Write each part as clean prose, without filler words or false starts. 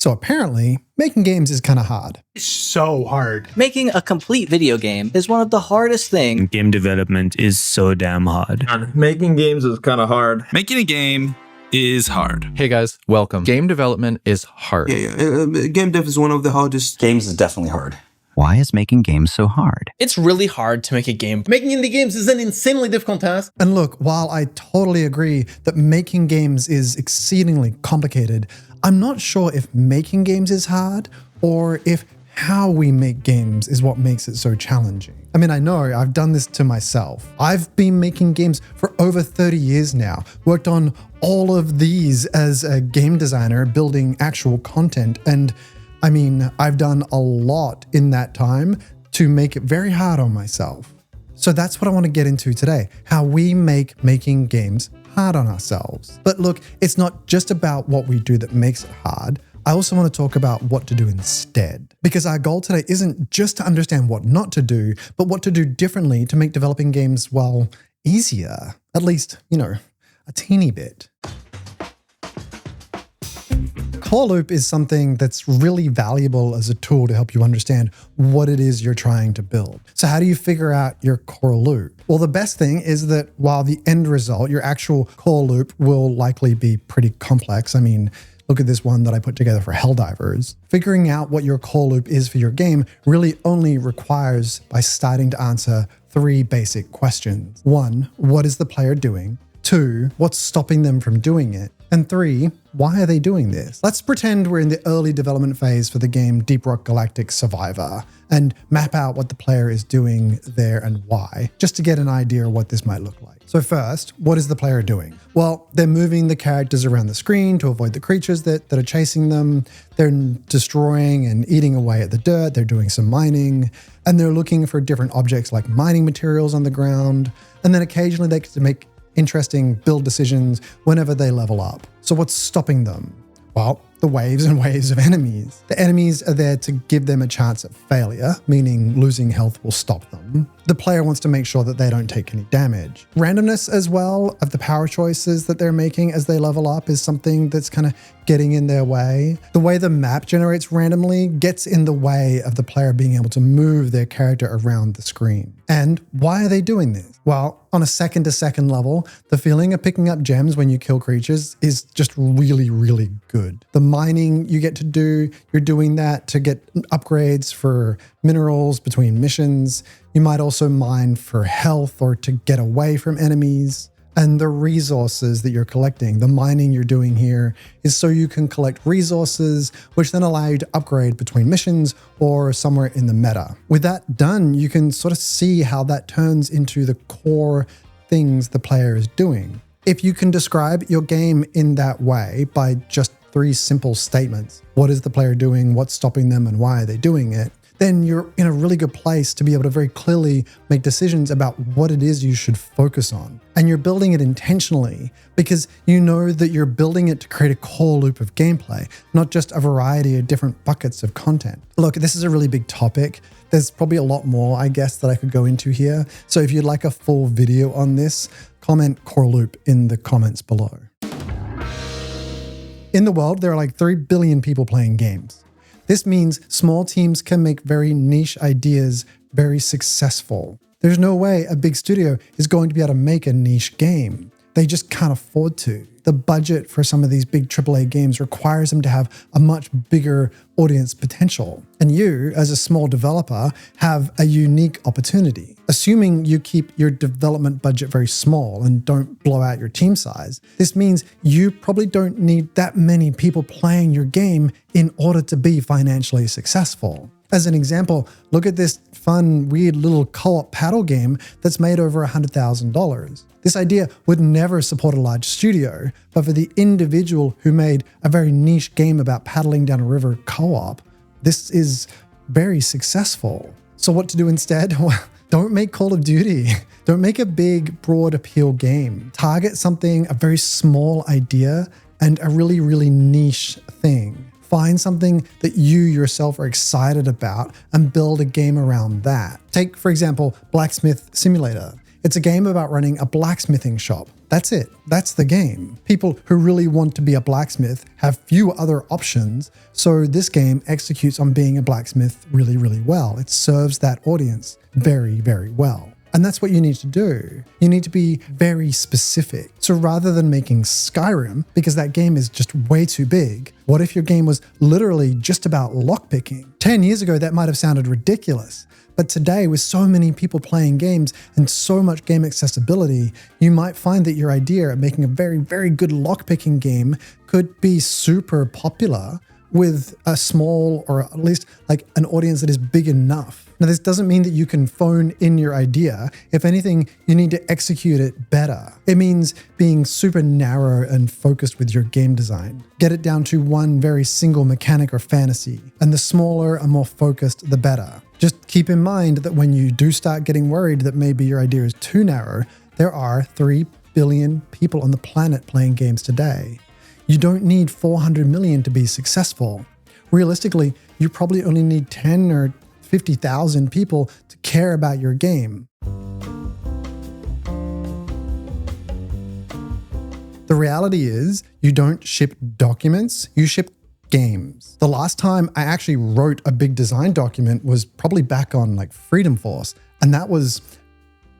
So apparently, making games is kind of hard. It's so hard. Making a complete video game is one of the hardest things. Game development is so damn hard. Making games is kind of hard. Making a game is hard. Hey guys, welcome. Game development is hard. Game dev is one of the hardest. Games is definitely hard. Why is making games so hard? It's really hard to make a game. Making indie games is an insanely difficult task. And look, while I totally agree that making games is exceedingly complicated, I'm not sure if making games is hard or if how we make games is what makes it so challenging. I mean, I know I've done this to myself. I've been making games for over 30 years now, worked on all of these as a game designer, building actual content. And I mean, I've done a lot in that time to make it very hard on myself. So that's what I want to get into today, how we make making games hard on ourselves. But look, it's not just about what we do that makes it hard. I also want to talk about what to do instead, because our goal today isn't just to understand what not to do, but what to do differently to make developing games, well, easier, at least, a teeny bit. Core loop is something that's really valuable as a tool to help you understand what it is you're trying to build. So how do you figure out your core loop? Well, the best thing is that while the end result, your actual core loop, will likely be pretty complex. I mean, look at this one that I put together for Helldivers. Figuring out what your core loop is for your game really only requires by starting to answer 3 basic questions. 1, what is the player doing? 2, what's stopping them from doing it? And 3, why are they doing this? Let's pretend we're in the early development phase for the game Deep Rock Galactic Survivor and map out what the player is doing there and why, just to get an idea of what this might look like. So first, what is the player doing? Well, they're moving the characters around the screen to avoid the creatures that are chasing them. They're destroying and eating away at the dirt. They're doing some mining, and they're looking for different objects like mining materials on the ground. And then occasionally they get to make interesting build decisions whenever they level up. So what's stopping them? Well, the waves and waves of enemies. The enemies are there to give them a chance at failure, meaning losing health will stop them. The player wants to make sure that they don't take any damage. Randomness as well of the power choices that they're making as they level up is something that's kind of getting in their way. The way the map generates randomly gets in the way of the player being able to move their character around the screen. And why are they doing this? Well, on a second-to-second level, the feeling of picking up gems when you kill creatures is just really, really good. The mining you get to do, you're doing that to get upgrades for minerals between missions. You might also mine for health or to get away from enemies. And the resources that you're collecting, the mining you're doing here, is so you can collect resources, which then allow you to upgrade between missions or somewhere in the meta. With that done, you can sort of see how that turns into the core things the player is doing. If you can describe your game in that way by just 3 simple statements, what is the player doing, what's stopping them, and why are they doing it, then you're in a really good place to be able to very clearly make decisions about what it is you should focus on. And you're building it intentionally because you know that you're building it to create a core loop of gameplay, not just a variety of different buckets of content. Look, this is a really big topic. There's probably a lot more, I guess, that I could go into here. So if you'd like a full video on this, comment core loop in the comments below. In the world, there are like 3 billion people playing games. This means small teams can make very niche ideas very successful. There's no way a big studio is going to be able to make a niche game. They just can't afford to. The budget for some of these big AAA games requires them to have a much bigger audience potential. And you, as a small developer, have a unique opportunity. Assuming you keep your development budget very small and don't blow out your team size, this means you probably don't need that many people playing your game in order to be financially successful. As an example, look at this fun, weird little co-op paddle game that's made over $100,000. This idea would never support a large studio, but for the individual who made a very niche game about paddling down a river co-op, this is very successful. So what to do instead? Well, don't make Call of Duty. Don't make a big, broad appeal game. Target something, a very small idea, and a really, really niche thing. Find something that you yourself are excited about and build a game around that. Take, for example, Blacksmith Simulator. It's a game about running a blacksmithing shop. That's it. That's the game. People who really want to be a blacksmith have few other options, so this game executes on being a blacksmith really, really well. It serves that audience very, very well. And that's what you need to do. You need to be very specific. So rather than making Skyrim, because that game is just way too big, what if your game was literally just about lockpicking? 10 years ago, that might have sounded ridiculous. But today, with so many people playing games and so much game accessibility, you might find that your idea of making a very, very good lockpicking game could be super popular with a small, or at least like an audience that is big enough. Now, this doesn't mean that you can phone in your idea. If anything, you need to execute it better. It means being super narrow and focused with your game design. Get it down to one very single mechanic or fantasy, and the smaller and more focused, the better. Just keep in mind that when you do start getting worried that maybe your idea is too narrow, there are 3 billion people on the planet playing games today. You don't need 400 million to be successful. Realistically, you probably only need 10 or 50,000 people to care about your game. The reality is, you don't ship documents, you ship games. The last time I actually wrote a big design document was probably back on like Freedom Force, and that was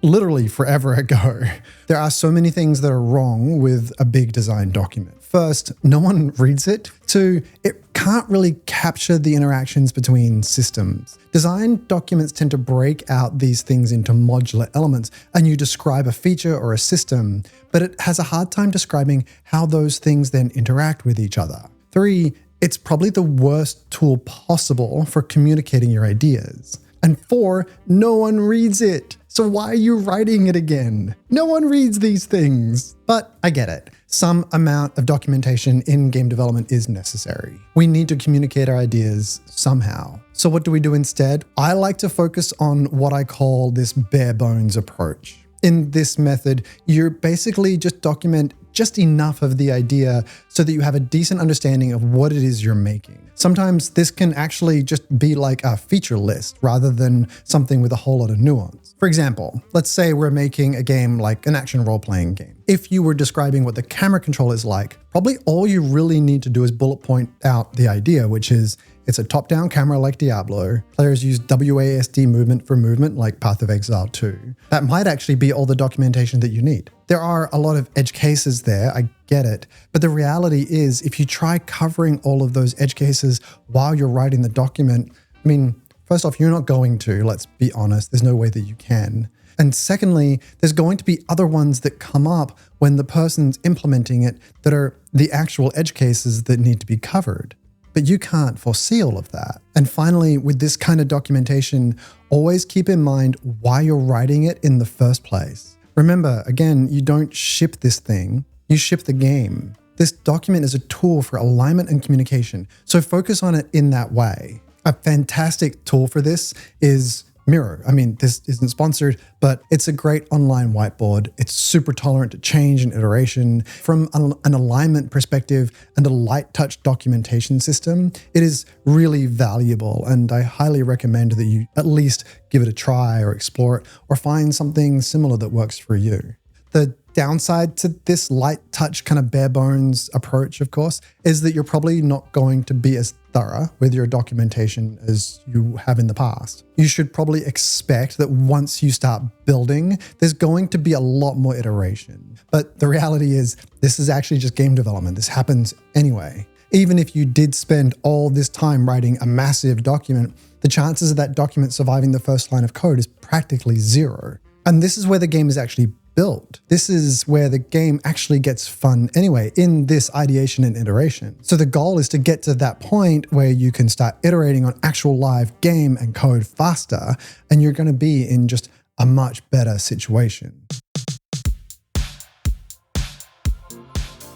literally forever ago. There are so many things that are wrong with a big design document. First, no one reads it. Two, it can't really capture the interactions between systems. Design documents tend to break out these things into modular elements, and you describe a feature or a system, but it has a hard time describing how those things then interact with each other. Three, it's probably the worst tool possible for communicating your ideas. And four, no one reads it. So why are you writing it again? No one reads these things. But I get it. Some amount of documentation in game development is necessary. We need to communicate our ideas somehow. So what do we do instead? I like to focus on what I call this bare bones approach. In this method, you basically just document just enough of the idea so that you have a decent understanding of what it is you're making. Sometimes this can actually just be like a feature list rather than something with a whole lot of nuance. For example, let's say we're making a game like an action role-playing game. If you were describing what the camera control is like, probably all you really need to do is bullet point out the idea, which is it's a top-down camera like Diablo. Players use WASD movement for movement like Path of Exile 2. That might actually be all the documentation that you need. There are a lot of edge cases there, I get it. But the reality is, if you try covering all of those edge cases while you're writing the document, I mean, first off, you're not going to, let's be honest. There's no way that you can. And secondly, there's going to be other ones that come up when the person's implementing it that are the actual edge cases that need to be covered. But you can't foresee all of that. And finally, with this kind of documentation, always keep in mind why you're writing it in the first place. Remember, again, you don't ship this thing, you ship the game. This document is a tool for alignment and communication, so focus on it in that way. A fantastic tool for this is Miro. I mean, this isn't sponsored, but it's a great online whiteboard. It's super tolerant to change and iteration. From an alignment perspective and a light touch documentation system, it is really valuable, and I highly recommend that you at least give it a try or explore it or find something similar that works for you. The downside to this light touch kind of bare bones approach, of course, is that you're probably not going to be as thorough with your documentation as you have in the past. You should probably expect that once you start building, there's going to be a lot more iteration. But the reality is, this is actually just game development. This happens anyway. Even if you did spend all this time writing a massive document, the chances of that document surviving the first line of code is practically zero. And this is where the game is actually built. This is where the game actually gets fun anyway, in this ideation and iteration. So the goal is to get to that point where you can start iterating on actual live game and code faster, and you're going to be in just a much better situation.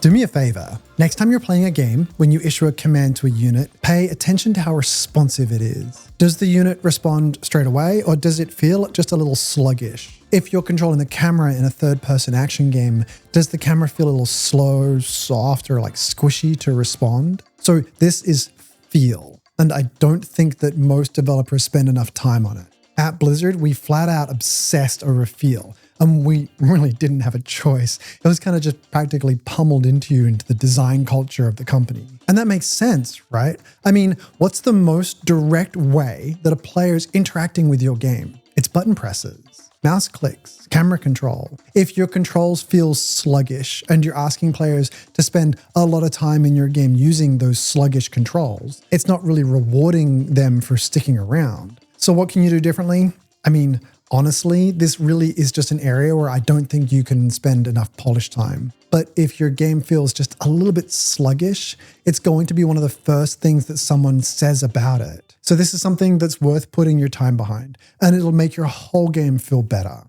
Do me a favor. Next time you're playing a game, when you issue a command to a unit, pay attention to how responsive it is. Does the unit respond straight away, or does it feel just a little sluggish? If you're controlling the camera in a third-person action game, does the camera feel a little slow, soft, or like squishy to respond? So this is feel, and I don't think that most developers spend enough time on it. At Blizzard, we flat out obsessed over feel. And we really didn't have a choice. It was kind of just practically pummeled into you into the design culture of the company. And that makes sense, right? I mean, what's the most direct way that a player is interacting with your game? It's button presses, mouse clicks, camera control. If your controls feel sluggish and you're asking players to spend a lot of time in your game using those sluggish controls, it's not really rewarding them for sticking around. So what can you do differently? I mean, honestly, this really is just an area where I don't think you can spend enough polish time. But if your game feels just a little bit sluggish, it's going to be one of the first things that someone says about it. So this is something that's worth putting your time behind, and it'll make your whole game feel better.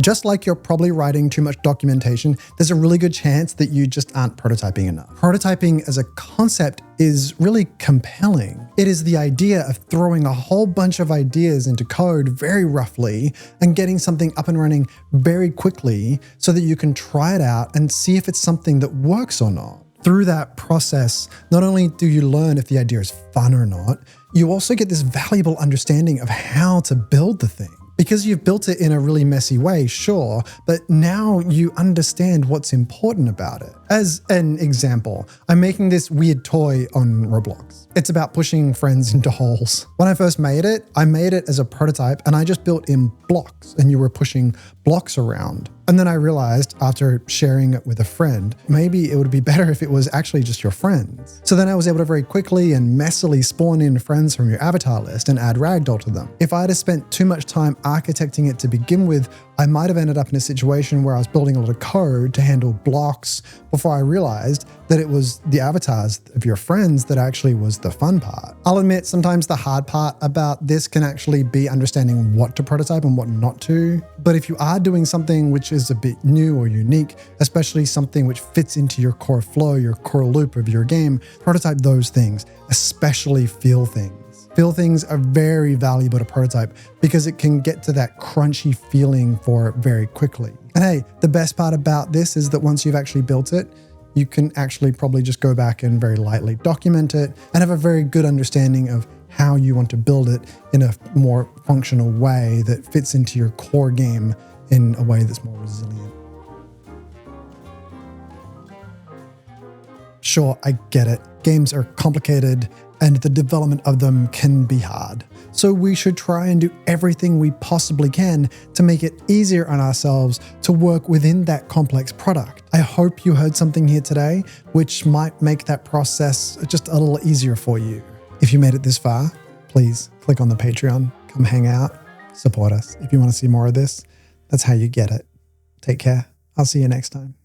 Just like you're probably writing too much documentation, there's a really good chance that you just aren't prototyping enough. Prototyping as a concept is really compelling. It is the idea of throwing a whole bunch of ideas into code very roughly and getting something up and running very quickly so that you can try it out and see if it's something that works or not. Through that process, not only do you learn if the idea is fun or not, you also get this valuable understanding of how to build the thing. Because you've built it in a really messy way, sure, but now you understand what's important about it. As an example, I'm making this weird toy on Roblox. It's about pushing friends into holes. When I first made it, I made it as a prototype and I just built in blocks and you were pushing blocks around. And then I realized after sharing it with a friend, maybe it would be better if it was actually just your friends. So then I was able to very quickly and messily spawn in friends from your avatar list and add ragdoll to them. If I had spent too much time architecting it to begin with, I might have ended up in a situation where I was building a lot of code to handle blocks before I realized that it was the avatars of your friends that actually was the fun part. I'll admit sometimes the hard part about this can actually be understanding what to prototype and what not to. But if you are doing something which is a bit new or unique, especially something which fits into your core flow, your core loop of your game, prototype those things, especially feel things. Feel things are very valuable to prototype because it can get to that crunchy feeling for it very quickly. And hey, the best part about this is that once you've actually built it, you can actually probably just go back and very lightly document it and have a very good understanding of how you want to build it in a more functional way that fits into your core game in a way that's more resilient. Sure, I get it. Games are complicated and the development of them can be hard. So we should try and do everything we possibly can to make it easier on ourselves to work within that complex product. I hope you heard something here today which might make that process just a little easier for you. If you made it this far, please click on the Patreon, come hang out, support us. If you want to see more of this, that's how you get it. Take care. I'll see you next time.